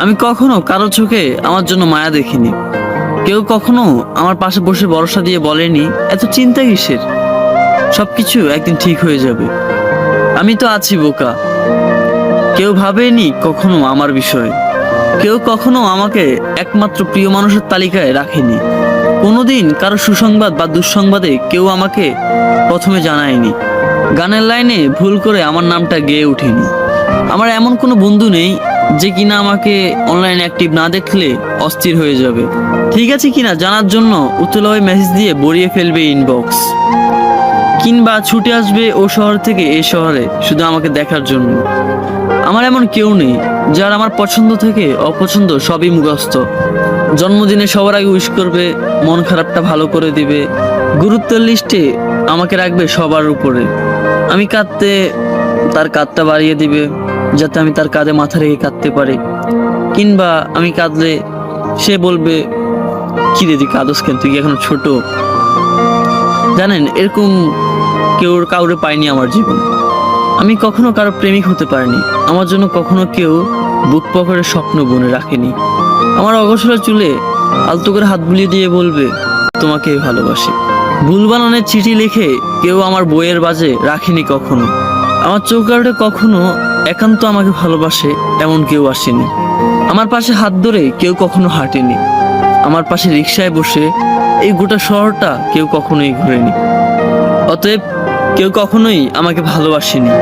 আমি কখনো কারো চোখে আমার জন্য মায়া দেখিনি। কেউ কখনো আমার পাশে বসে ভরসা দিয়ে বলেনি এত চিন্তা কিসের, সবকিছু একদিন ঠিক হয়ে যাবে। আমি তো আছি বোকা। কেউ ভাবেনি কখনো আমার বিষয়ে। কেউ কখনো আমাকে একমাত্র প্রিয় মানুষের তালিকায় রাখেনি। কোনোদিন কারো সুসংবাদ বা দুঃসংবাদে কেউ আমাকে প্রথমে জানায়নি। গানের লাইনে ভুল করে আমার নামটা গেয়ে ওঠেনি। আমার এমন কোনো বন্ধু নেই যে কিনা আমাকে অনলাইনে অ্যাক্টিভ না দেখলে অস্থির হয়ে যাবে, ঠিক আছে কিনা জানার জন্য উতলাভাবে মেসেজ দিয়ে ভরিয়ে ফেলবে ইনবক্স, কিংবা ছুটে আসবে ও শহর থেকে এই শহরে শুধু আমাকে দেখার জন্য। আমার এমন কেউ নেই যার আমার পছন্দ থেকে অপছন্দ সবই মুখস্থ। জন্মদিনে সবার আগে উইশ করবে, মন খারাপটা ভালো করে দিবে, গুরুত্বের লিস্টে আমাকে রাখবে সবার উপরে। আমি কাঁদতে তার কাঁধটা বাড়িয়ে দিবে যাতে আমি তার কাঁধে মাথা রেখে কাঁদতে পারি, কিংবা আমি কাঁদলে সে বলবে কি রে তুই কাঁদস কেন, তুই কি এখনো ছোট। জানেন, এরকম কাউরে পাইনি আমার জীবন। আমি কখনো কারো প্রেমিক হতে পারিনি। আমার জন্য কখনো কেউ বুক পকেটের স্বপ্ন বুনে রাখেনি। আমার অগোছলা চুলে আলতো করে হাত বুলিয়ে দিয়ে বলবে তোমাকে ভালোবাসি। ভুল বানানের চিঠি লিখে কেউ আমার বইয়ের বাজে রাখেনি কখনো। আমার চোখ আড়ে কখনো একান্ত আমাকে ভালোবাসে এমন কেউ আসেনি। আমার পাশে হাত ধরে কেউ কখনো হাঁটেনি। আমার পাশে রিকশায় বসে এই গোটা শহরটা কেউ কখনোই ঘোরেনি। অতএব কেউ কখনোই আমাকে ভালোবাসেনি।